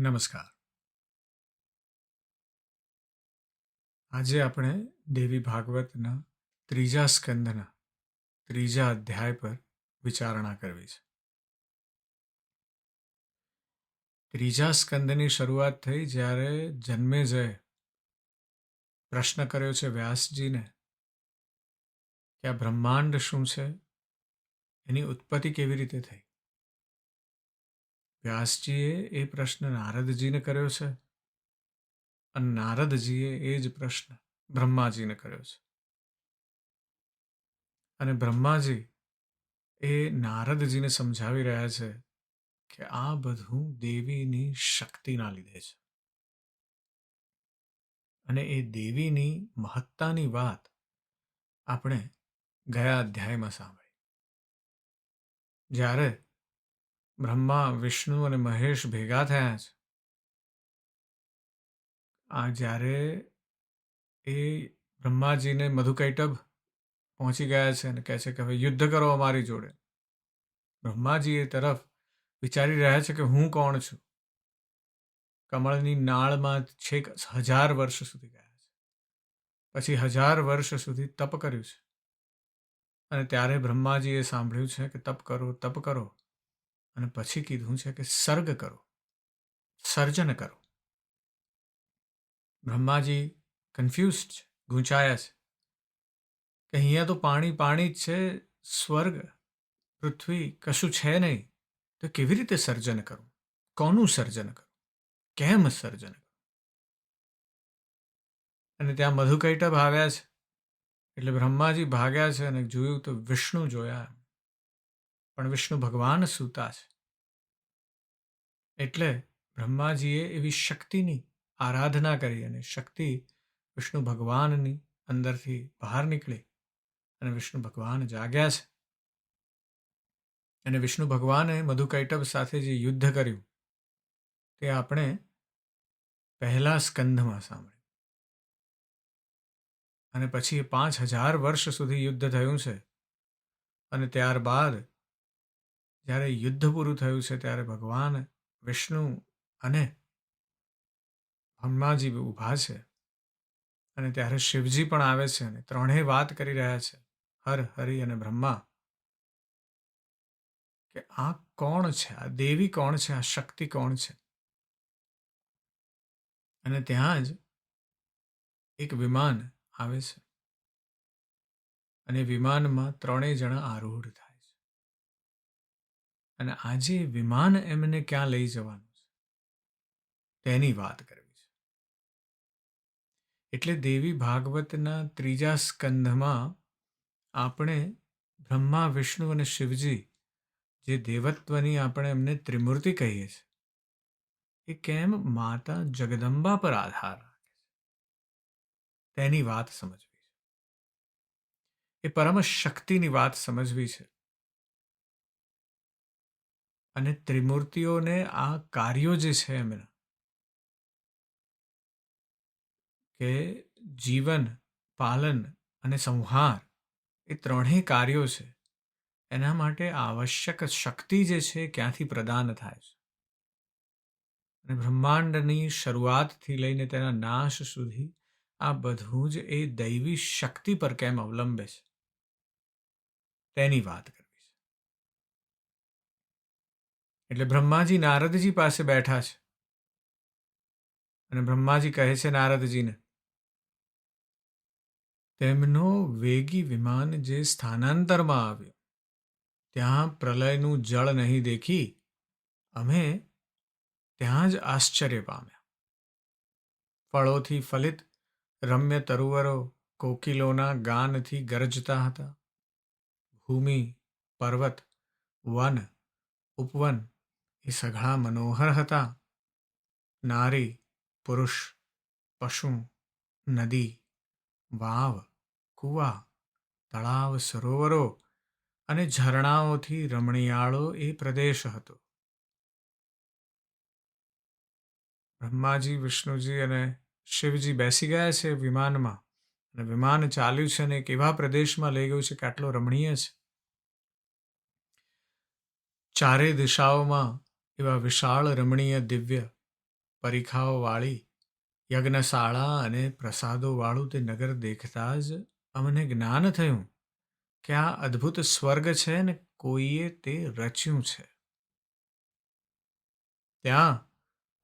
નમસ્કાર. આજે આપણે દેવી ભાગવતના ત્રીજા સ્કંદના ત્રીજા અધ્યાય પર વિચારણા કરવી છે. ત્રીજા સ્કંદની શરૂઆત થઈ જ્યારે જન્મેજય પ્રશ્ન કર્યો છે વ્યાસજીને કે આ બ્રહ્માંડ શું છે, એની ઉત્પત્તિ કેવી રીતે થઈ. વ્યાસજીએ એ પ્રશ્ન નારદજીને કર્યો છે અને નારદજીએ એ જ પ્રશ્ન બ્રહ્માજીને કર્યો છે. અને બ્રહ્માજી એ નારદજીને સમજાવી રહ્યા છે કે આ બધું દેવીની શક્તિના લીધે છે. અને એ દેવીની મહત્તાની વાત આપણે ગયા અધ્યાયમાં સાંભળી. જ્યારે બ્રહ્મા, વિષ્ણુ અને મહેશ ભેગા થયા છે, જ્યારે એ બ્રહ્માજીને મધુકૈટભ પહોંચી ગયા છે અને કહે છે કે હવે યુદ્ધ કરો અમારી જોડે. બ્રહ્માજી એ તરફ વિચારી રહ્યા છે કે હું કોણ છું. કમળની નાળમાં છેક 1000 વર્ષ સુધી ગયા છે. પછી 1000 વર્ષ સુધી તપ કર્યું છે. અને ત્યારે બ્રહ્માજીએ સાંભળ્યું છે કે તપ કરો. અને પછી કીધું છે કે સર્ગ કરો, સર્જન કરો. બ્રહ્માજી કન્ફ્યુઝ છે, ગૂંચાયા છે કે અહીંયા તો પાણી જ છે, સ્વર્ગ પૃથ્વી કશું છે નહીં, તો કેવી રીતે સર્જન કરું, કોનું સર્જન કરું, કેમ સર્જન કરું. અને ત્યાં મધુકૈટભ આવ્યા છે એટલે બ્રહ્માજી ભાગ્યા છે અને જોયું તો વિષ્ણુ જોયા. પણ વિષ્ણુ ભગવાન સૂતા છે. એટલે બ્રહ્માજીએ એવી શક્તિની આરાધના કરી અને શક્તિ વિષ્ણુ ભગવાનની અંદરથી બહાર નીકળી અને વિષ્ણુ ભગવાન જાગ્યા છે. અને વિષ્ણુ ભગવાને મધુકૈટભ સાથે જે યુદ્ધ કર્યું તે આપણે પહેલા સ્કંધમાં સાંભળ્યું. અને પછી 5000 વર્ષ સુધી યુદ્ધ થયું છે. અને ત્યારબાદ જ્યારે યુદ્ધ પૂરું થયું છે ત્યારે ભગવાન વિષ્ણુ અને બ્રહ્માજી ઊભા છે. અને ત્યારે શિવજી પણ આવે છે અને ત્રણેય વાત કરી રહ્યા છે, હર, હરિ અને બ્રહ્મા, કે આ કોણ છે, આ દેવી કોણ છે, આ શક્તિ કોણ છે. અને ત્યાં જ એક વિમાન આવે છે અને વિમાનમાં ત્રણેય જણા આરૂઢ થાય છે. અને આજે વિમાન એમને ક્યાં લઈ જવાનું છે તેની વાત કરવી છે. એટલે દેવી ભાગવતના ત્રીજા સ્કંધમાં આપણે બ્રહ્મા, વિષ્ણુ અને શિવજી જે દેવત્વની આપણે એમને ત્રિમૂર્તિ કહીએ છીએ, એ કેમ માતા જગદંબા પર આધાર રાખે છે તેની વાત સમજવી છે. એ પરમ શક્તિની વાત સમજવી છે. અને ત્રિમૂર્તિઓને આ કાર્યો જે છે એમના, કે જીવન, પાલન અને સંહાર, એ ત્રણેય કાર્યો છે, એના માટે આવશ્યક શક્તિ જે છે ક્યાંથી પ્રદાન થાય છે. અને બ્રહ્માંડની શરૂઆતથી લઈને તેના નાશ સુધી આ બધું જ એ દૈવી શક્તિ પર કેમ અવલંબે છે તેની વાત કરવી છે. એટલે બ્રહ્માજી નારદજી પાસે બેઠા છે અને બ્રહ્માજી કહે છે નારદજીને, તેમનો વેગી વિમાન જે સ્થાનાંતરમાં આવ્યો ત્યાં પ્રલયનું જળ નહીં દેખી અમે ત્યાં જ આશ્ચર્ય પામ્યા. ફળોથી ફલિત રમ્ય તરુવરો કોકિલોના ગાનથી ગરજતા હતા. ભૂમિ, પર્વત, વન, ઉપવન એ સઘળા મનોહર હતા. નારી, પુરુષ, પશુ, નદી, વાવ, કૂવા, તળાવ, સરોવરો અને ઝરણાઓથી રમણીયાળો એ પ્રદેશ હતો. બ્રહ્માજી, વિષ્ણુજી અને શિવજી બેસી ગયા છે વિમાનમાં અને વિમાન ચાલ્યું છે અને એક એવા પ્રદેશમાં લઈ ગયું છે કે આટલો રમણીય છે. ચારે દિશાઓમાં એવા વિશાળ, રમણીય, દિવ્ય પરીખાઓવાળી યજ્ઞશાળા અને પ્રસાદોવાળું તે નગર દેખતા જ અમને જ્ઞાન થયું કે આ અદ્ભુત સ્વર્ગ છે ને કોઈએ તે રચ્યું છે. ત્યાં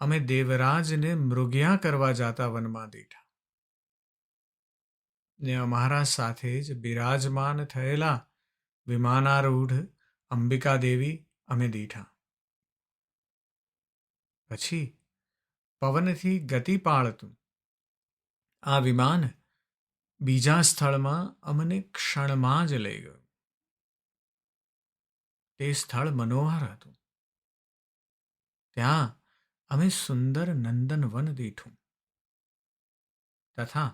અમે દેવરાજને મૃગ્યા કરવા જાતા વનમાં દીઠા ને અમારા સાથે જ બિરાજમાન થયેલા વિમાનારૂઢ અંબિકા દેવી અમે દીઠા. પછી પવનથી ગતિ પાળતું આ વિમાન બીજા સ્થળમાં અમને ક્ષણમાં જ લઈ ગયું. તે સ્થળ મનોહર હતું. ત્યાં અમે સુંદર નંદનવન દીઠું તથા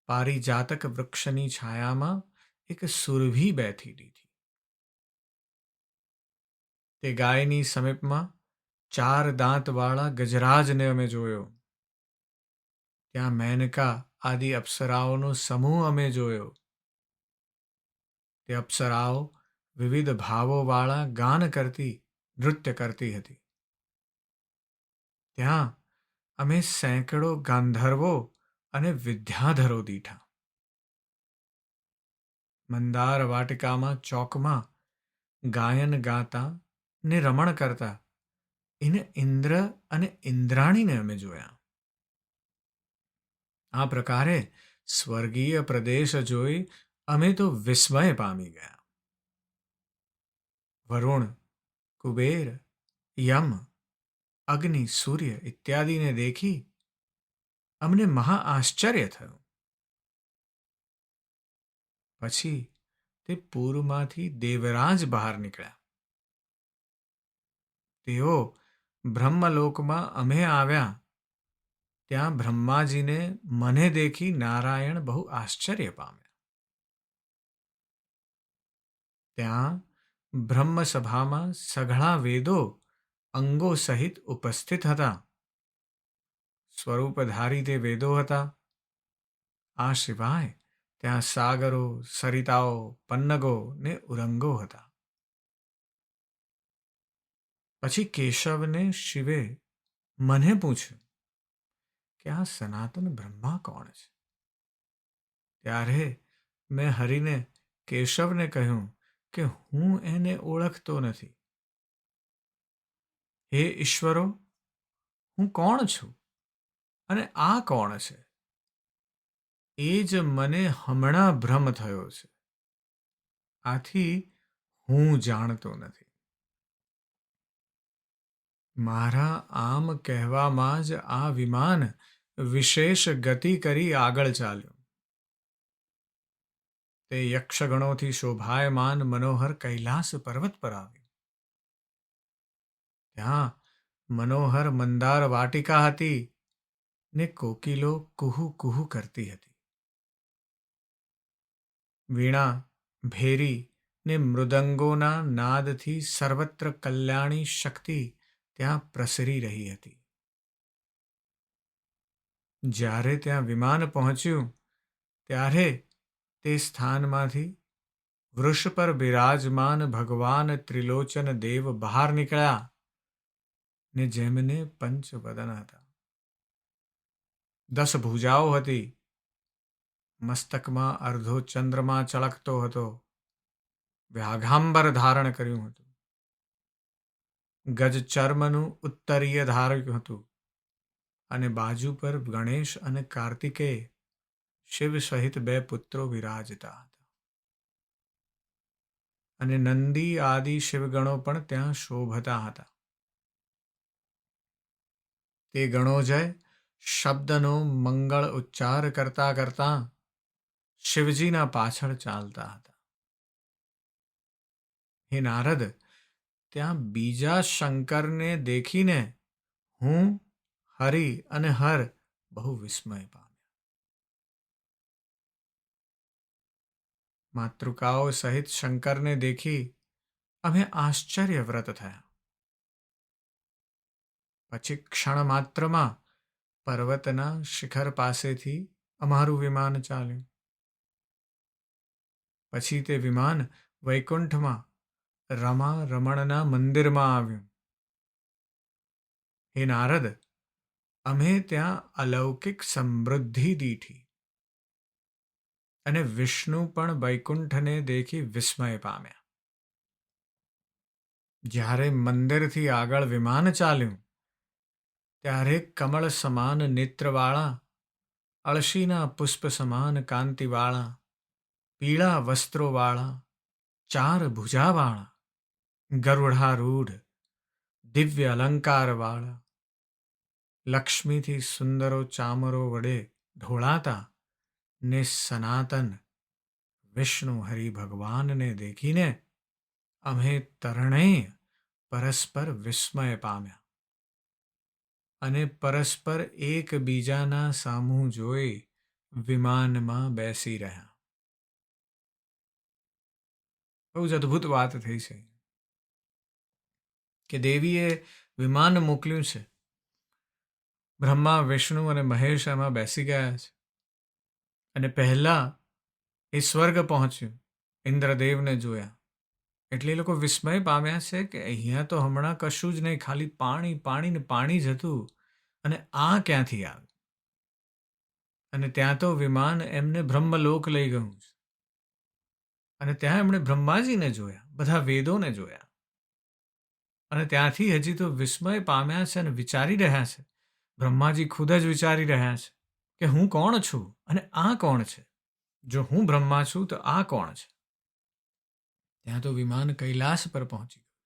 પારિજાતક વૃક્ષની છાયામાં એક સુરભી બેઠી દીધી. તે ગાયની સમીપમાં 4 દાંતવાળા ગજરાજને અમે જોયો. ત્યાં મેનકા આદિ અપ્સરાઓનો સમૂહ અમે જોયો. તે અપ્સરાઓ વિવિધ ભાવોવાળા ગાન કરતી નૃત્ય કરતી હતી. ત્યાં અમે સેંકડો ગાંધર્વો અને વિદ્યાધરો દીઠા. મંદાર વાટિકામાં ચોકમાં ગાયન ગાતા ને રમણ કરતા એને ઇન્દ્ર અને ઇન્દ્રાણીને અમે જોયા. આ પ્રકારે સ્વર્ગીય પ્રદેશ જોઈ અમે તો વિસ્મય પામી ગયા. વરુણ, કુબેર, યમ, અગ્નિ, સૂર્ય ઇત્યાદિને દેખી અમને મહા આશ્ચર્ય થયું. પછી તે પૂરમાંથી દેવરાજ બહાર નીકળ્યા. તેઓ બ્રહ્મલોકમાં અમે આવ્યા ત્યાં બ્રહ્માજીને મને દેખી નારાયણ બહુ આશ્ચર્ય પામ્યા. ત્યાં બ્રહ્મસભામાં સઘળા વેદો અંગો સહિત ઉપસ્થિત હતા. સ્વરૂપધારી તે વેદો હતા. આ સિવાય ત્યાં સાગરો, સરિતાઓ, પન્નગો ને ઉરંગો હતા. પછી કેશવને શિવે મને પૂછ્યું કે આ સનાતન બ્રહ્મા કોણ છે? ત્યારે મેં હરિને કેશવને કહ્યું કે હું એને ઓળખતો નથી. હે ઈશ્વરો, હું કોણ છું અને આ કોણ છે? એ જ મને હમણાં ભ્રમ થયો છે. આથી હું જાણતો નથી. મારા આમ કહેવામાં જ આ વિમાન વિશેષ ગતિ કરી આગળ ચાલ્યું. તે યક્ષગણોથી શોભાયમાન મનોહર કૈલાસ પર્વત પર આવ્યું. ત્યાં મનોહર મંદાર વાટિકા હતી ને કોકિલો કુહુ કુહુ કરતી હતી. વીણા, ભેરી ને મૃદંગોના નાદથી સર્વત્ર કલ્યાણી શક્તિ ત્યાં પ્રસરી રહી હતી. જ્યારે ત્યાં વિમાન પહોંચ્યું ત્યારે તે સ્થાનમાંથી વૃષ પર બિરાજમાન ભગવાન ત્રિલોચન દેવ બહાર નીકળ્યા ને જેમને પંચવદન હતા. 10 ભુજાઓ હતી. મસ્તકમાં અર્ધો ચંદ્રમા ચળકતો હતો. વ્યાઘાંબર ધારણ કર્યું હતું. ગજ ચર્મનું ઉત્તરીય ધાર્યું હતું અને બાજુ પર ગણેશ અને કાર્તિકેય શિવ સહિત 2 પુત્રો વિરાજતા હતા. અને નંદી આદિ શિવગણો પણ ત્યાં શોભતા હતા. તે ગણોજય શબ્દનો મંગળ ઉચ્ચાર કરતા કરતા શિવજીના પાછળ ચાલતા હતા. હે નારદ, ત્યાં બીજા શંકરને દેખીને હું, હરિ અને હર બહુ વિસ્મય પામ્યા. માતૃકાઓ સહિત શંકરને દેખી અમે આશ્ચર્યવ્રત થયા. પછી ક્ષણ માત્રમાં પર્વતના શિખર પાસેથી અમારું વિમાન ચાલ્યું. પછી તે વિમાન વૈકુંઠમાં રમા રમણના મંદિરમાં આવ્યું. હે નારદ, અમે ત્યાં અલૌકિક સમૃદ્ધિ દીઠી અને વિષ્ણુ પણ વૈકુંઠને દેખી વિસ્મય પામ્યા. જ્યારે મંદિરથી આગળ વિમાન ચાલ્યું ત્યારે કમળ સમાન નેત્રવાળા, અળશીના પુષ્પ સમાન કાંતિવાળા, પીળા વસ્ત્રોવાળા, 4 ભુજાવાળા, ગરુડારૂઢ, દિવ્ય અલંકારવાળા, લક્ષ્મીથી સુંદરો ચામરો વડે ઢોળાતા ને સનાતન વિષ્ણુ હરિ ભગવાનને દેખીને અમે ત્રણેય પરસ્પર વિસ્મય પામ્યા અને પરસ્પર એકબીજાના સામું જોઈ વિમાનમાં બેસી રહ્યા. બહુ જ અદ્ભુત વાત થઈ છે કે દેવીએ વિમાન મોકલ્યું છે. બ્રહ્મા, વિષ્ણુ અને મહેશ એમાં બેસી ગયા છે અને પહેલા એ સ્વર્ગ પહોંચ્યું, ઇન્દ્રદેવને જોયા એટલે એ લોકો વિસ્મય પામ્યા છે કે અહીંયા તો હમણાં કશું જ નહીં, ખાલી પાણી પાણી ને પાણી જ હતું અને આ ક્યાંથી આવ્યું. અને ત્યાં તો વિમાન એમને બ્રહ્મલોક લઈ ગયું છે અને ત્યાં એમણે બ્રહ્માજીને જોયા, બધા વેદોને જોયા અને ત્યાંથી હજી તો વિસ્મય પામ્યા છે અને વિચારી રહ્યા છે. બ્રહ્માજી ખુદ જ વિચારી રહ્યા છે કે હું કોણ છું અને આ કોણ છે. જો હું બ્રહ્મા છું તો આ કોણ છે. ત્યાં તો વિમાન કૈલાસ પર પહોંચી ગયું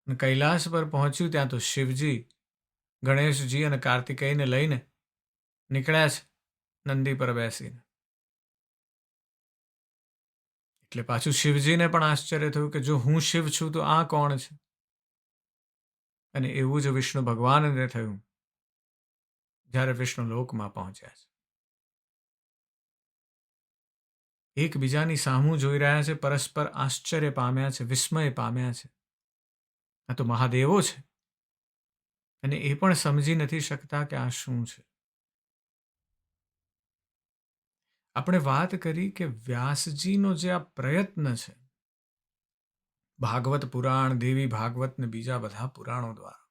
અને કૈલાસ પર પહોંચ્યું ત્યાં તો શિવજી, ગણેશજી અને કાર્તિકેયને લઈને નીકળ્યા છે નંદી પર બેસીને. એટલે પાછું શિવજીને પણ આશ્ચર્ય થયું કે જો હું શિવ છું તો આ કોણ છે. અને એવું જ વિષ્ણુ ભગવાનને થયું જ્યારે વિષ્ણુ લોકમાં પહોંચ્યા છે. એકબીજાની સામું જોઈ રહ્યા છે, પરસ્પર આશ્ચર્ય પામ્યા છે, વિસ્મય પામ્યા છે. આ તો મહાદેવો છે અને એ પણ સમજી નથી શકતા કે આ શું છે. આપણે વાત કરી કે વ્યાસજીનો જે આ પ્રયત્ન છે ભાગવત પુરાણ, દેવી ભાગવત ને બીજા બધા પુરાણો દ્વારા,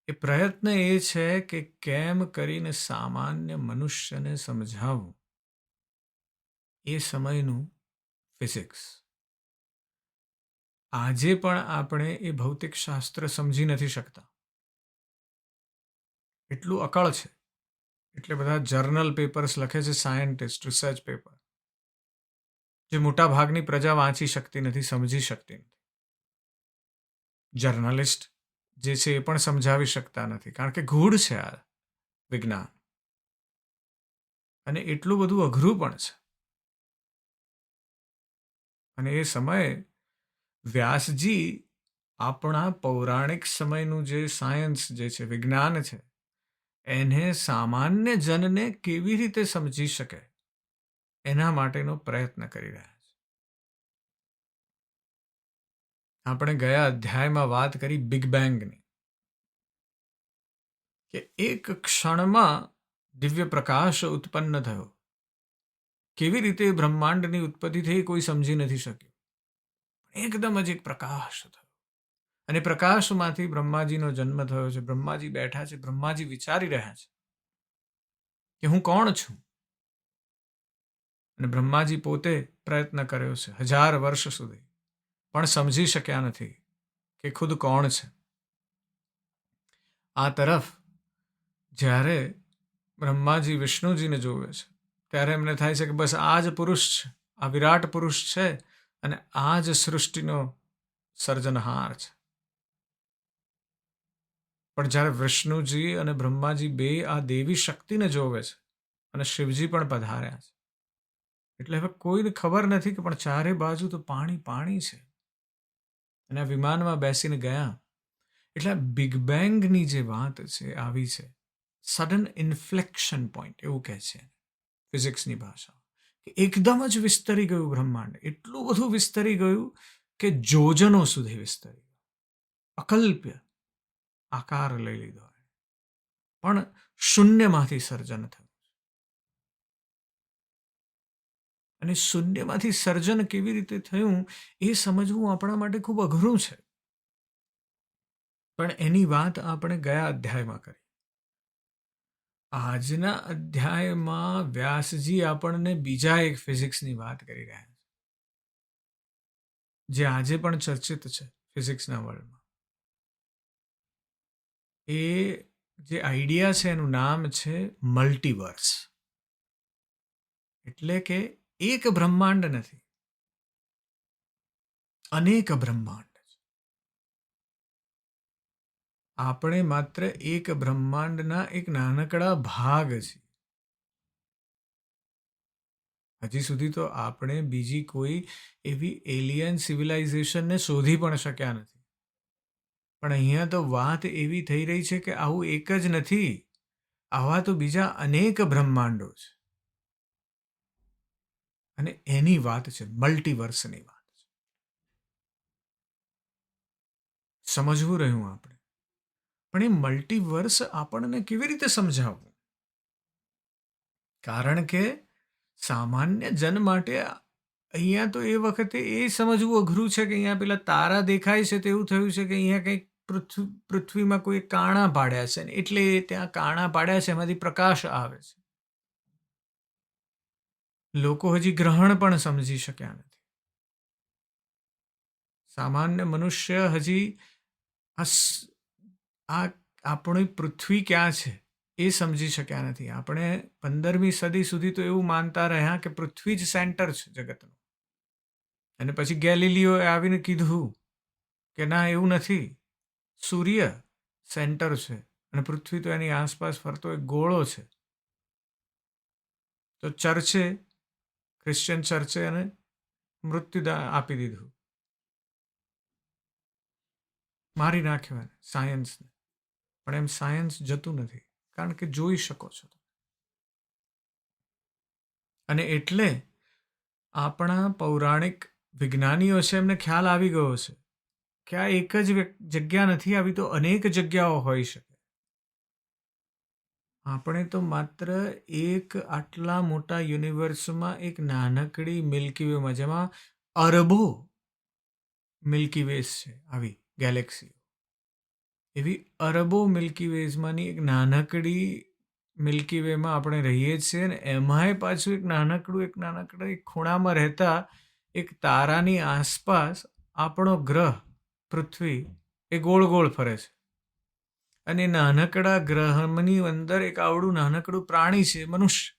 એ પ્રયત્ન એ છે કે કેમ કરીને સામાન્ય મનુષ્યને સમજાવવું એ સમયનું ફિઝિક્સ. આજે પણ આપણે એ ભૌતિક શાસ્ત્ર સમજી નથી શકતા, એટલું અકળ છે. એટલે બધા જર્નલ પેપર્સ લખે છે સાયન્ટિસ્ટ, રિસર્ચ પેપર, જે મોટા ભાગની પ્રજા વાંચી શકતી નથી, સમજી શકતી નથી. જર્નલિસ્ટ જે છે એ પણ સમજાવી શકતા નથી, કારણ કે ગૂઢ છે આ વિજ્ઞાન અને એટલું બધું અઘરું પણ છે. અને એ સમયે વ્યાસજી આપણા પૌરાણિક સમયનું જે સાયન્સ જે છે, વિજ્ઞાન છે, એને સામાન્ય જનને કેવી રીતે સમજી શકે એના માટેનો પ્રયત્ન કરી રહ્યા છે. આપણે ગયા અધ્યાયમાં વાત કરી બિગ બેંગની, કે એક ક્ષણમાં દિવ્ય પ્રકાશ ઉત્પન્ન થયો. કેવી રીતે બ્રહ્માંડની ઉત્પત્તિ થઈ કોઈ સમજી નથી શક્યું. એકદમ જ એક પ્રકાશ થયો અને પ્રકાશમાંથી બ્રહ્માજીનો જન્મ થયો છે. બ્રહ્માજી બેઠા છે, બ્રહ્માજી વિચારી રહ્યા છે કે હું કોણ છું. અને બ્રહ્માજી પોતે પ્રયત્ન કર્યો છે 1000 વર્ષ સુધી, પણ સમજી શક્યા નથી કે ખુદ કોણ છે. આ તરફ જ્યારે બ્રહ્માજી વિષ્ણુજીને જોવે છે ત્યારે એમને થાય છે કે બસ આ જ પુરુષ છે, આ વિરાટ પુરુષ છે અને આ જ સૃષ્ટિનો સર્જનહાર છે. પણ જ્યારે વિષ્ણુજી અને બ્રહ્માજી બે આ દેવી શક્તિને જોવે છે અને શિવજી પણ પધાર્યા છે, એટલે હવે કોઈને ખબર નથી કે પણ ચારે બાજુ તો પાણી પાણી છે. અને આ વિમાનમાં બેસીને ગયા એટલે બિગ બેંગની જે વાત છે આવી છે, સડન ઇન્ફ્લેક્શન પોઈન્ટ એવું કહે છે ફિઝિક્સની ભાષા, કે એકદમ જ વિસ્તરી ગયું બ્રહ્માંડ. એટલું બધું વિસ્તરી ગયું કે જોજનો સુધી વિસ્તરી ગયું, અકલ્પ્ય આકાર લઈ લીધો. પણ શૂન્યમાંથી સર્જન થયું. અને શૂન્યમાંથી સર્જન કેવી રીતે થયું એ સમજવું આપણા માટે ખૂબ અઘરું છે. પણ એની વાત આપણે ગયા અધ્યાયમાં કરી. આજના અધ્યાયમાં વ્યાસજી આપણને બીજા એક ફિઝિક્સની વાત કરી રહ્યા છે, જે આજે પણ ચર્ચિત છે ફિઝિક્સના વર્લ્ડમાં. એ જે આઈડિયા છે એનું નામ છે મલ્ટીવર્સ. એટલે કે એક બ્રહ્માંડ નથી, અનેક બ્રહ્માંડ. આપણે માત્ર એક બ્રહ્માંડના એક નાનકડા ભાગ છીએ. હજી સુધી તો આપણે બીજી કોઈ એવી એલિયન સિવિલાઇઝેશનને શોધી પણ શક્યા નથી. પણ અહીંયા તો વાત એવી થઈ રહી છે કે આવું એક જ નથી, આવા તો બીજા અનેક બ્રહ્માંડો છે. અને એની વાત છે, મલ્ટીવર્સની વાત છે. સમજવું રહ્યું આપણે. પણ એ મલ્ટીવર્સ આપણને કેવી રીતે સમજાવવું? કારણ કે સામાન્ય જન માટે અહીંયા તો એ વખતે એ સમજવું અઘરું છે કે અહીંયા પેલા તારા દેખાય છે તો એવું થયું છે કે અહીંયા કંઈક પૃથ્વીમાં કોઈ કાણા પાડ્યા છે ને એટલે ત્યાં કાણા પાડ્યા છે, એમાંથી પ્રકાશ આવે છે. લોકો હજી ગ્રહણ પણ સમજી શક્યા નથી. સામાન્ય મનુષ્ય હજી આ આપણી પૃથ્વી ક્યાં છે એ સમજી શક્યા નથી. આપણે 15મી સદી સુધી તો એવું માનતા રહ્યા કે પૃથ્વી જ સેન્ટર છે જગતનું. અને પછી ગેલિલિયોએ આવીને કીધું કે ના, એવું નથી, સૂર્ય સેન્ટર છે અને પૃથ્વી તો એની આસપાસ ફરતો એક ગોળો છે. તો ચર્ચે, ક્રિશ્ચિયન ચર્ચે અને મૃત્યુદાન આપી દીધું, મારી નાખ્યો સાયન્સને. પણ એમ સાયન્સ જતું નથી, કારણ કે જોઈ શકો છો. અને એટલે આપણા પૌરાણિક વિજ્ઞાનીઓ છે એમને ખ્યાલ આવી ગયો છે કે આ એક જ જગ્યા નથી, આવી તો અનેક જગ્યાઓ હોઈ શકે. આપણે તો માત્ર એક આટલા મોટા યુનિવર્સમાં એક નાનકડી મિલ્કી વેમાં, જેમાં અરબો મિલ્કી વેઝ છે, આવી ગેલેક્સીઓ, એવી અરબો મિલ્કી વેઝમાંની એક નાનકડી મિલ્કી વેમાં આપણે રહીએ છીએ. ને એમાંય પાછું એક નાનકડું એક ખૂણામાં રહેતા એક તારાની આસપાસ આપણો ગ્રહ પૃથ્વી એ ગોળ ગોળ ફરે છે. અને નાનકડા ગ્રહની અંદર એક આવડું નાનકડું પ્રાણી છે, મનુષ્ય.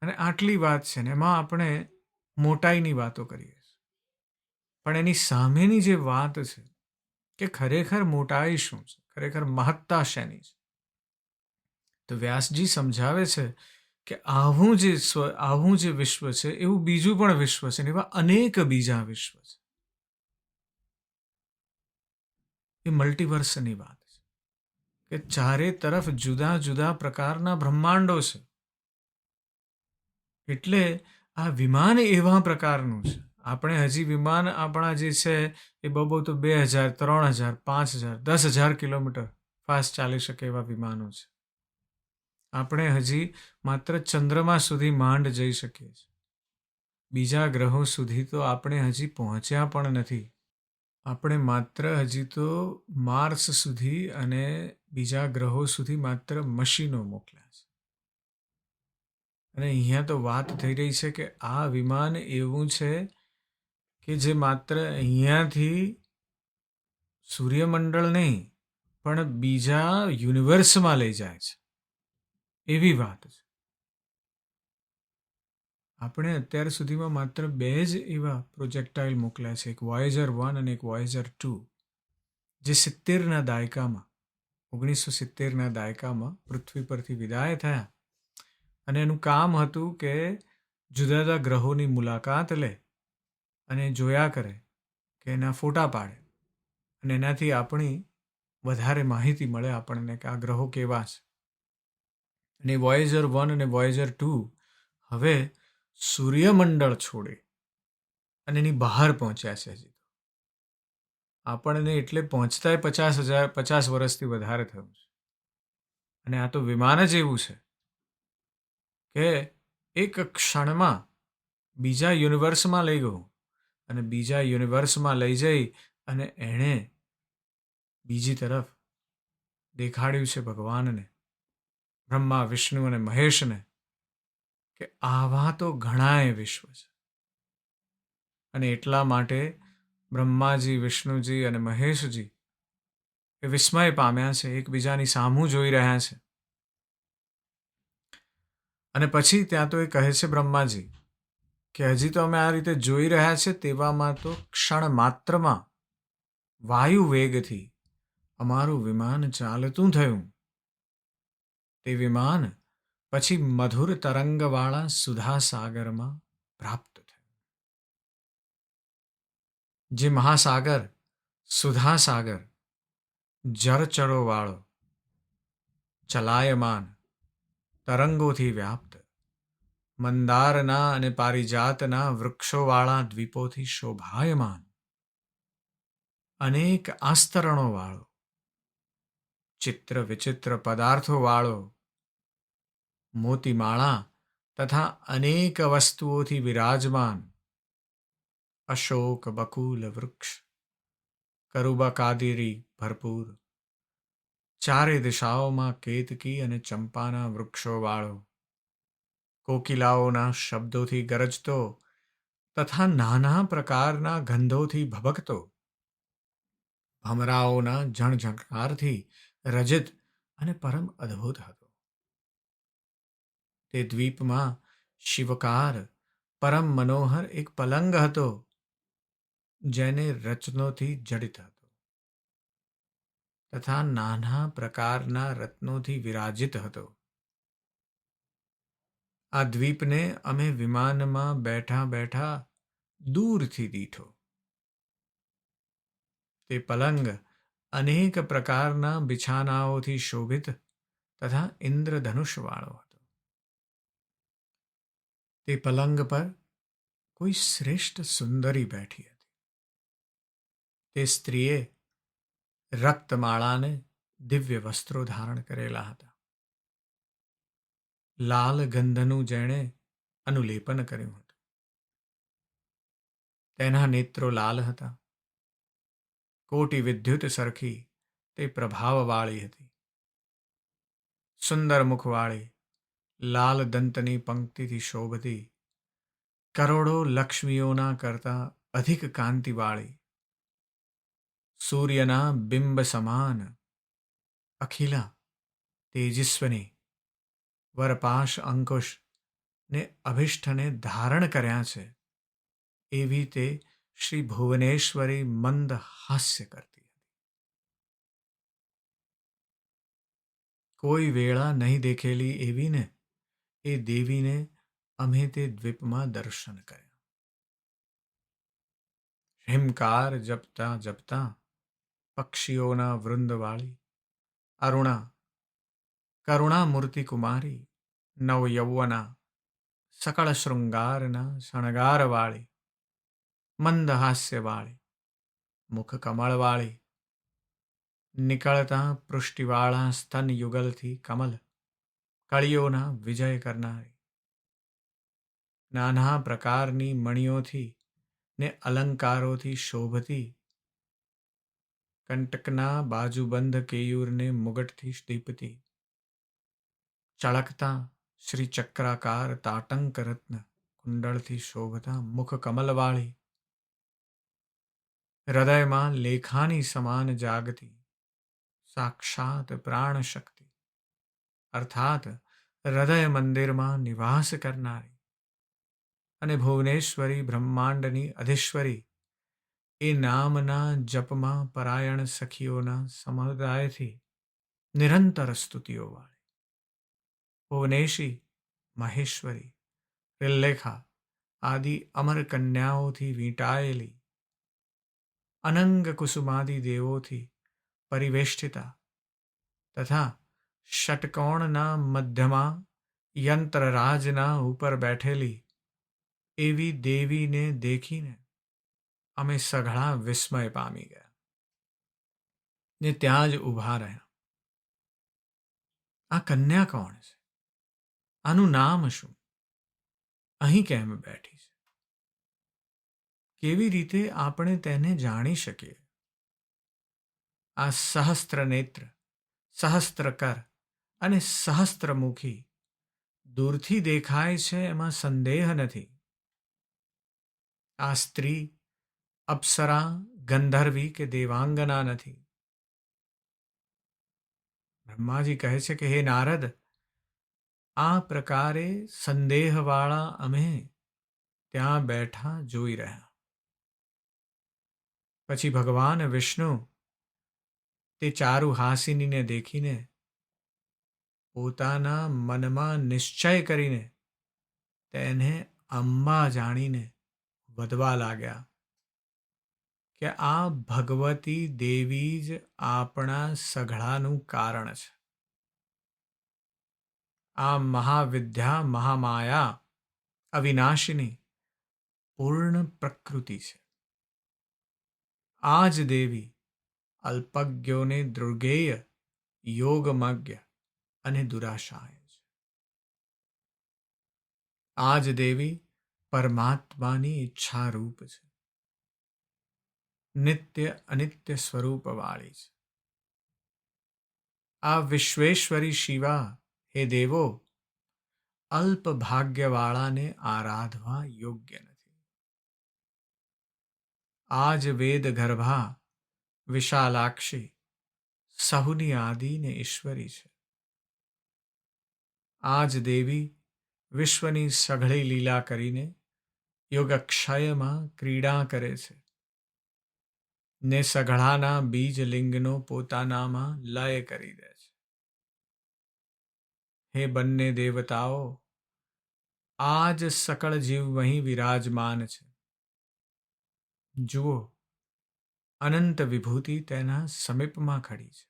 અને આટલી વાત છે ને એમાં આપણે મોટાઈની વાતો કરીએ. પણ એની સામેની જે વાત છે કે ખરેખર મોટાઈ શું છે, ખરેખર મહત્તા શેની છે, તો વ્યાસજી સમજાવે છે કે આવું જે વિશ્વ છે એવું બીજું પણ વિશ્વ છે, ને એવા અનેક બીજા વિશ્વ છે. એ મલ્ટીવર્સની વાત છે કે ચારે તરફ જુદા જુદા પ્રકારના બ્રહ્માંડો છે. એટલે આ વિમાન એવા પ્રકારનું છે. આપણે હજી વિમાન આપણા જે છે એ બહુ તો 2000, 3000, 5000, 10,000 કિલોમીટર ફાસ્ટ ચાલી શકે એવા વિમાનો છે. આપણે હજી માત્ર ચંદ્રમા સુધી માંડ જઈ શકીએ છીએ. બીજા ગ્રહો સુધી તો આપણે હજી પહોંચ્યા પણ નથી. આપણે માત્ર હજી તો માર્સ સુધી અને બીજા ગ્રહો સુધી માત્ર મશીનો મોકલ્યા છે. અને અહીંયા તો વાત થઈ રહી છે કે આ વિમાન એવું છે કે જે માત્ર અહીંયાથી સૂર્યમંડળ નહીં પણ બીજા યુનિવર્સમાં લઈ જાય છે, એવી વાત છે. આપણે અત્યાર સુધીમાં માત્ર 2 જ એવા પ્રોજેક્ટાઇલ મોકલ્યા છે, એક વોયેજર 1 અને એક વોયેજર 2, જે 70ના દાયકામાં 1970ના દાયકામાં પૃથ્વી પરથી વિદાય થયા. અને એનું કામ હતું કે જુદા જુદા ગ્રહોની મુલાકાત લે અને જોયા કરે, કે એના ફોટા પાડે, અને એનાથી આપણી વધારે માહિતી મળે આપણને કે આ ગ્રહો કેવા છે. અને વોયેજર 1 અને વોયેજર 2 હવે સૂર્યમંડળ છોડે અને એની બહાર પહોંચ્યા છે. હજી આપણને એટલે પહોંચતાય 50 વર્ષથી વધારે થયું છે. અને આ તો વિમાન જ એવું છે કે એક ક્ષણમાં બીજા યુનિવર્સમાં લઈ ગયું, અને બીજા યુનિવર્સમાં લઈ જઈ અને એણે બીજી તરફ દેખાડ્યું છે ભગવાનને, બ્રહ્મા, વિષ્ણુ અને મહેશને, કે આવા તો ઘણાય વિશ્વ છે. અને એટલા માટે બ્રહ્માજી, વિષ્ણુજી અને મહેશજી એ વિસ્મય પામ્યા છે, એકબીજાની સામું જોઈ રહ્યા છે. અને પછી ત્યાં તો એ કહે છે બ્રહ્માજી કે હજી તો અમે આ રીતે જોઈ રહ્યા છે, તેવામાં તો ક્ષણ માત્રમાં વાયુ વેગથી અમારું વિમાન ચાલતું થયું. તે વિમાન પછી મધુર તરંગવાળા સુધા સાગરમાં પ્રાપ્ત થયું. જે મહાસાગર સુધા સાગર, જળચરોવાળો, ચલાયમાન, તરંગોથી વ્યાપ્ત, મંદારના અને પારિજાતના વૃક્ષોવાળા દ્વીપોથી શોભાયમાન, અનેક આસ્તરણોવાળો, ચિત્ર વિચિત્ર પદાર્થોવાળો, મોતીમાળા તથા અનેક વસ્તુઓથી વિરાજમાન, અશોક, બકુલ વૃક્ષ, કરુબકાદિરી ભરપૂર, ચારે દિશાઓમાં કેતકી અને ચંપાના વૃક્ષોવાળો, કોકિલાઓના શબ્દોથી ગરજતો તથા નાના પ્રકારના ગંધોથી ભભકતો, ભમરાઓના ઝણઝણકારથી રજિત અને પરમ અદ્ભુત હતો. તે દ્વીપમાં શિવકાર પરમ મનોહર એક પલંગ હતો, જેને રત્નોથી જડિત હતો તથા નાના પ્રકારના રત્નોથી વિરાજિત હતો. આ દ્વીપને અમે વિમાનમાં બેઠા બેઠા દૂરથી દીઠો. તે પલંગ અનેક પ્રકારના બિછાનાઓથી શોભિત તથા ઇન્દ્રધનુષવાળો હતો. તે પલંગ પર કોઈ શ્રેષ્ઠ સુંદરી બેઠી હતી. તે સ્ત્રીએ રક્તમાળાને દિવ્ય વસ્ત્રો ધારણ કરેલા હતા. લાલ ગંધનું જેણે અનુલેપન કર્યું હતું. તેના નેત્રો લાલ હતા. કોટી વિદ્યુત સરખી તે પ્રભાવવાળી હતી. સુંદર મુખવાળી, લાલ દંતની પંક્તિથી શોભતી, કરોડો લક્ષ્મીઓના કરતા અધિક કાંતિવાળી, સૂર્યના બિંબ સમાન, અખિલા, તેજસ્વની, વરપાશ અંકુશ ને અભિષ્ઠને ધારણ કર્યા છે એવી તે શ્રી ભુવનેશ્વરી મંદ હાસ્ય કરતી હતી. કોઈ વેળા નહીં દેખેલી એવીને એ દેવીને અમે તે દ્વીપમાં દર્શન કર્યા. હિમકાર જપતા જપતા પક્ષીઓના વૃંદવાળી, અરુણા, કરુણામૂર્તિ કુમારી, નવયૌવના, સકળ શૃંગારના શણગારવાળી, મંદહાસ્યવાળી, મુખ કમળવાળી, નીકળતા પૃષ્ટિવાળા સ્તન યુગલથી કમલ, કળીઓના વિજય કરનારી, નાના પ્રકારની મણિઓથી ને અલંકારોથી શોભતી, કંટકના બાજુબંધ કેયુરને મુગટથી દીપતી, ચળકતા શ્રી ચક્રાકાર તાટંક રત્ન કુંડળથી શોભતા મુખ કમલવાળી, હૃદયમાં લેખાની સમાન જાગતી, સાક્ષાત પ્રાણ શક્તિ અર્થાત હૃદય મંદિરમાં નિવાસ કરનારી અને ભુવનેશ્વરી બ્રહ્માંડની અધીશ્વરી એ નામના જપમાં પરાયણ સખીઓના સમુદાયથી નિરંતર સ્તુતિઓવાળી, ભુવનેશી, મહેશ્વરી, રિલ્લેખા આદિ અમર કન્યાઓથી વીંટાયેલી, અનંગ કુસુમાદિ દેવોથી પરિવેષ્ટિતા તથા ષટકોણના મધ્યમાં યંત્રરાજના ઉપર બેઠેલી એવી દેવીને દેખીને અમે સઘળા વિસ્મય પામી ગયા ને ત્યાં જ ઊભા રહ્યા. આ કન્યા કોણ છે? આનું નામ શું? અહીં કેમ બેઠી છે? કેવી રીતે આપણે તેને જાણી શકીએ? આ સહસ્ત્ર નેત્ર, સહસ્ત્રકર અને સહસ્ત્રમુખી દૂરથી દેખાય છે, એમાં સંદેહ નથી. આ સ્ત્રી, અપ્સરા, ગંધર્વી કે દેવાંગના નથી. બ્રહ્માજી કહે છે કે હે નારદ, આ પ્રકારે સંદેહવાળા અમે ત્યાં બેઠા જોઈ રહ્યા. પછી ભગવાન વિષ્ણુ તે ચારુહાસિનીને દેખીને પોતાના મનમાં નિશ્ચય કરીને તેને અંબા જાણીને વધવા લાગ્યા કે આ ભગવતી દેવી જ આપણા સઘળાનું કારણ છે. આ મહાવિદ્યા, મહામાયા, અવિનાશિની પૂર્ણ પ્રકૃતિ છે. આ જ દેવી અલ્પજ્ઞોને દૃર્ગેય, યોગમજ્ઞ અને દુરાશાય છે. આ જ દેવી પરમાત્માની ઈચ્છારૂપ છે. નિત્ય અનિત્ય સ્વરૂપવાળી છે. આ વિશ્વેશ્વરી શિવા, હે દેવો, અલ્પ ભાગ્યવાળાને આરાધવા યોગ્ય નથી. આ જ વેદ ગર્ભા, વિશાલાક્ષી, સહુની આદિને ઈશ્વરી છે. આ જ દેવી વિશ્વની સઘળી લીલા કરીને યોગક્ષયમાં ક્રીડા કરે છે ને સઘળાના બીજલિંગનો પોતાનામાં લય કરી દે છે. હે બંને દેવતાઓ, આ જ સકળ જીવ વહીં વિરાજમાન છે. જુઓ, અનંત વિભૂતિ તેના સમીપમાં ખડી છે.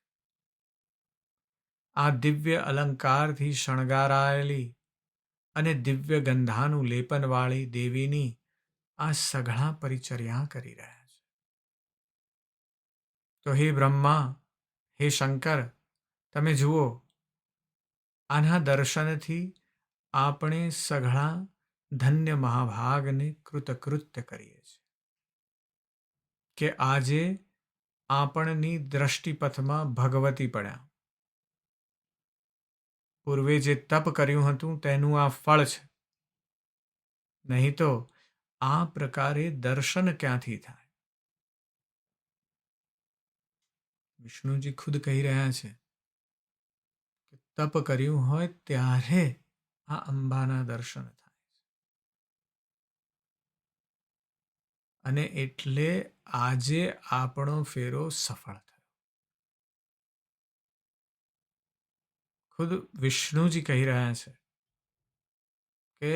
આ દિવ્ય અલંકારથી શણગારાયેલી અને દિવ્ય ગંધાનું લેપનવાળી દેવીની આ સઘળા પરિચર્યા કરી રહ્યા છે. તો હે બ્રહ્મા, હે શંકર, તમે જુઓ, આના દર્શનથી આપણે સઘળા ધન્ય મહાભાગને કૃતકૃત્ય કરીએ છીએ કે આજે આપણની દ્રષ્ટિપથમાં ભગવતી પડ્યા. પૂર્વે જે તપ કર્યું હતું તેનું આ ફળ છે. નહીં તો આ પ્રકારે દર્શન ક્યાંથી થાય? વિષ્ણુજી ખુદ કહી રહ્યા છે કે તપ કર્યું હોય ત્યારે આ અંબાના દર્શન થાય અને એટલે આજે આપણો ફેરો સફળ થયો. ખુદ વિષ્ણુજી કહી રહ્યા છે કે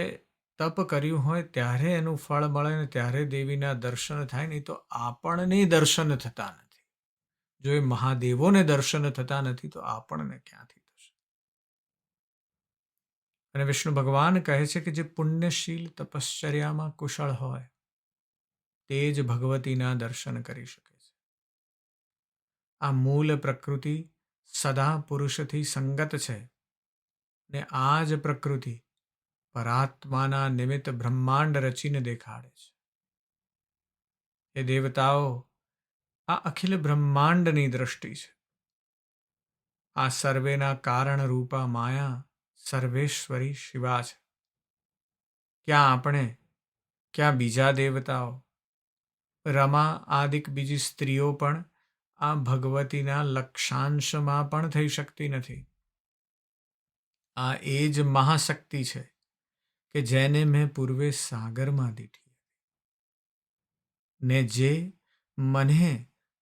તપ કર્યું હોય ત્યારે એનું ફળ મળે ને ત્યારે દેવીના દર્શન થાય, નહીં તો આપણને દર્શન થતા નથી. જો એ મહાદેવોને દર્શન થતા નથી તો આપણને ક્યાંથી થશે? અને વિષ્ણુ ભગવાન કહે છે કે જે પુણ્યશીલ તપશ્ચર્યામાં કુશળ હોય તે જ ભગવતીના દર્શન કરી શકે છે. આ મૂળ પ્રકૃતિ સદા પુરુષથી સંગત છે ને આ જ પ્રકૃતિ પરાત્માના નિમિત્ત બ્રહ્માંડ રચીને દેખાડે છે. એ દેવતાઓ, આ અખિલ બ્રહ્માંડની દ્રષ્ટિ છે. આ સર્વેના કારણ રૂપા માયા સર્વેશ્વરી શિવા છે. ક્યાં આપણે, ક્યાં બીજા દેવતાઓ, રમા આદિક બીજી સ્ત્રીઓ પણ આ ભગવતીના લક્ષાંશમાં પણ થઈ શકતી નથી. આ એ જ મહાશક્તિ છે કે જેને મેં પૂર્વે સાગરમાં દીઠી ને જે મને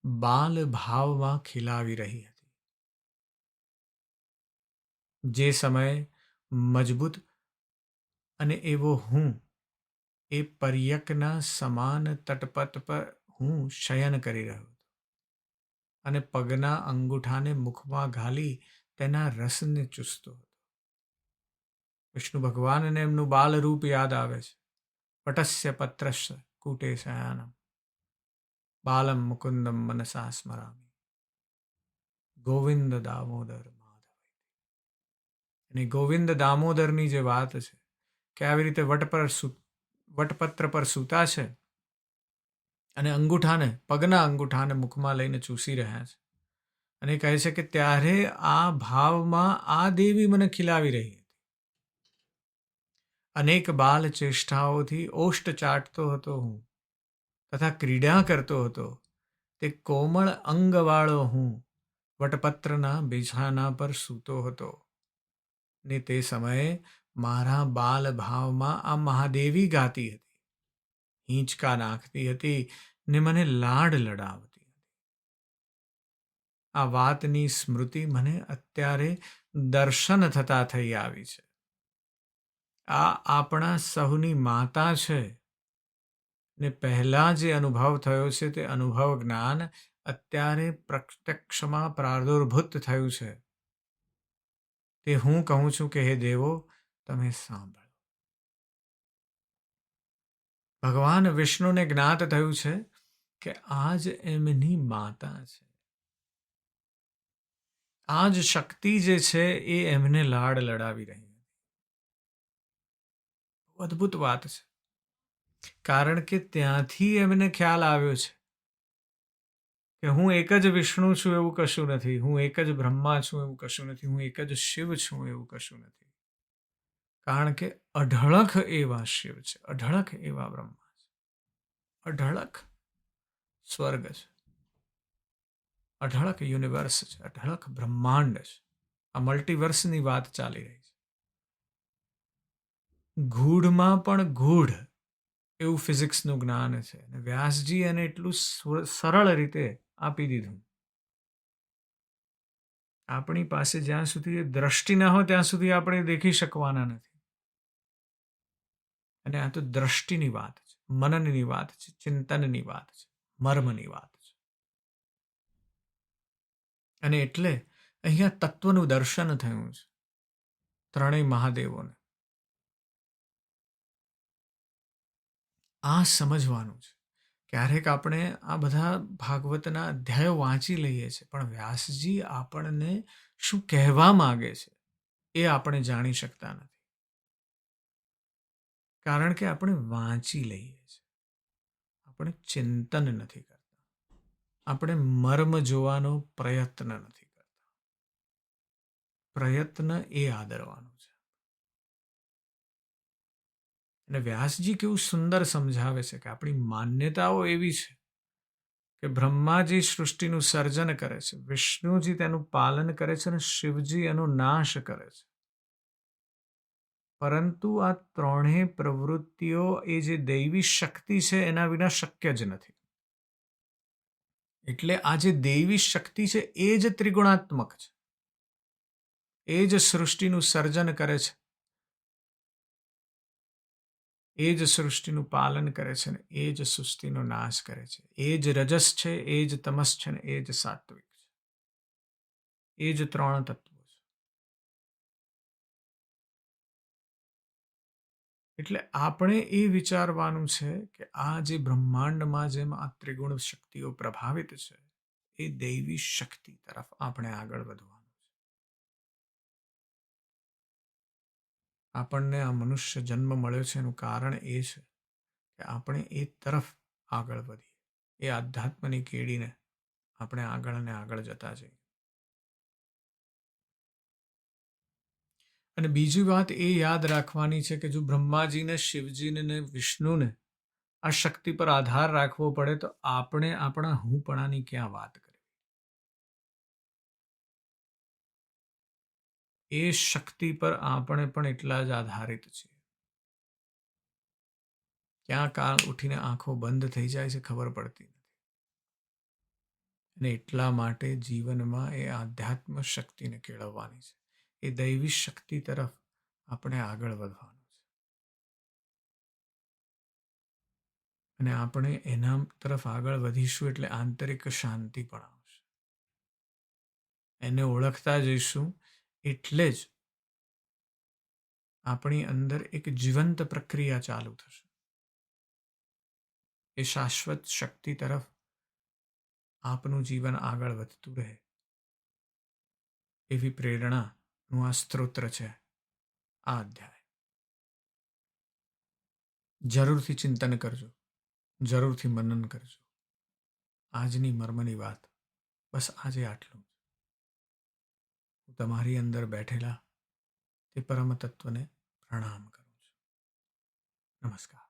બાલ ભાવમાં ખીલાવી રહી હતી. જે સમયે મજબૂત અને એવો હું એ પર્યકના સમાન તટપટ પર હું શયન કરી રહ્યો હતો અને પગના અંગૂઠાને મુખમાં ઘાલી તેના રસને ચૂસતો હતો. વિષ્ણુ ભગવાનને એમનું બાલરૂપ યાદ આવે છે. પટસ્ય પત્રસ્ય કૂટે શયાનમ બાલમ મુકુંદમ મનસા સ્મરામી ગોવિંદ દામોદર માધવ. અને ગોવિંદ દામોદરની જે વાત છે કે આવી રીતે વટપત્ર પર સૂતા છે અને અંગૂઠાને, પગના અંગૂઠાને મુખમાં લઈને ચૂસી રહ્યા છે અને કહે છે કે ત્યારે આ ભાવમાં આ દેવી મને ખીલાવી રહી હતી. અનેક બાલ ચેષ્ટાઓથી ઓષ્ટ ચાટતો હતો હું, તથા ક્રીડા કરતો હતો. તે કોમળ અંગવાળો હું વટપત્રના બિછાના પર સૂતો હતો. ને તે સમયે મારા બાલ ભાવમાં આ મહાદેવી ગાતી હતી, હિંચકા નાખતી હતી ને મને લાડ લડાવતી. આ વાતની સ્મૃતિ મને અત્યારે દર્શન થતા થઈ આવી છે. આ આપણા સહુની માતા છે ને પહેલા જે અનુભવ થયો છે તે અનુભવ જ્ઞાન અત્યારે પ્રત્યક્ષમાં પ્રાદુર્ભૂત થયું છે. તે હું કહું છું કે હે દેવો, તમે સાંભળો. ભગવાન વિષ્ણુને જ્ઞાત થયું છે કે આ જ એમની માતા છે. આ જ શક્તિ જે છે એ એમને લાડ લડાવી રહી. અદ્ભુત વાત છે. કારણ કે ત્યાંથી એમને ખ્યાલ આવ્યો છે કે હું એક જ વિષ્ણુ છું એવું કશું નથી, હું એક જ બ્રહ્મા છું એવું કશું નથી, હું એક જ શિવ છું એવું કશું નથી. કારણ કે અઢળક એવા શિવ છે, અઢળક એવા બ્રહ્મા છે, અઢળક સ્વર્ગ છે, અઢળક યુનિવર્સ છે, અઢળક બ્રહ્માંડ છે. આ મલ્ટીવર્સની વાત ચાલી રહી છે. ગૂઢમાં પણ ગૂઢ એવું ફિઝિક્સનું જ્ઞાન છે અને વ્યાસજી એને એટલું સરળ રીતે આપી દીધું. આપણી પાસે જ્યાં સુધી દ્રષ્ટિ ના હોય ત્યાં સુધી આપણે દેખી શકવાના નથી. અને આ તો દ્રષ્ટિની વાત છે, મનનની વાત છે, ચિંતનની વાત છે, મર્મની વાત છે. અને એટલે અહીંયા તત્વનું દર્શન થયું છે ત્રણેય મહાદેવોને. આ સમજવાનું છે. ક્યારેક આપણે આ બધા ભાગવતના અધ્યાયો વાંચી લઈએ છીએ, પણ વ્યાસજી આપણને શું કહેવા માગે છે એ આપણે જાણી શકતા નથી. કારણ કે આપણે વાંચી લઈએ છીએ, આપણે ચિંતન નથી કરતા, આપણે મર્મ જોવાનો પ્રયત્ન નથી કરતા. પ્રયત્ન એ આદરવાનું છે. અને વ્યાસજી કેવું સુંદર સમજાવે છે કે આપણી માન્યતાઓ એવી છે કે બ્રહ્માજી સૃષ્ટિનું સર્જન કરે છે, વિષ્ણુજી તેનું પાલન કરે છે અને શિવજી એનો નાશ કરે છે. પરંતુ આ ત્રણેય પ્રવૃત્તિઓ એ જે દૈવી શક્તિ છે એના વિના શક્ય જ નથી. એટલે આ જે દૈવી શક્તિ છે એ જ ત્રિગુણાત્મક છે, એ જ સૃષ્ટિનું સર્જન કરે છે, એ જ સૃષ્ટિનું પાલન કરે છે ને એ જ સૃષ્ટિનો નાશ કરે છે. એ જ રજસ છે, એ જ તમસ છે ને એ જ સાત્વિક છે. એ જ ત્રણ તત્વો છે. એટલે આપણે એ વિચારવાનું છે કે આ જે બ્રહ્માંડમાં જેમ આ ત્રિગુણ શક્તિઓ પ્રભાવિત છે એ દૈવી શક્તિ તરફ આપણે આગળ વધવાનું છે. આપણને આ મનુષ્ય જન્મ મળ્યો છે એનું કારણ એ છે કે આપણે એ તરફ આગળ વધીએ, એ આધ્યાત્મની કેડીને આપણે આગળ અને આગળ જતા જઈએ. અને બીજી વાત એ યાદ રાખવાની છે કે જો બ્રહ્માજીને, શિવજીને ને વિષ્ણુને આ શક્તિ પર આધાર રાખવો પડે તો આપણે આપણા હુંપણાની ક્યાં વાત કરવી. એ શક્તિ પર આપણે પણ એટલા જ આધારિત છીએ. ક્યાં કાળ ઉઠીને આંખો બંધ થઈ જાય છે ખબર પડતી નથી. અને એટલા માટે જીવનમાં એ આધ્યાત્મ શક્તિને કેળવવાની છે, એ દૈવી શક્તિ તરફ આપણે આગળ વધવાનું છે. અને આપણે એના તરફ આગળ વધીશું એટલે આંતરિક શાંતિ પણ આવશે. એને ઓળખતા જઈશું એટલે જ આપણી અંદર એક જીવંત પ્રક્રિયા ચાલુ થશે. એ શાશ્વત શક્તિ તરફ આપનું જીવન આગળ વધતું રહે એવી પ્રેરણાનું આ સ્ત્રોત્ર છે આ અધ્યાય. જરૂરથી ચિંતન કરજો, જરૂરથી મનન કરજો. આજની મર્મની વાત બસ આજે આટલું. હું તમારી અંદર બેઠેલા તે પરમ તત્વને પ્રણામ કરું છું. નમસ્કાર.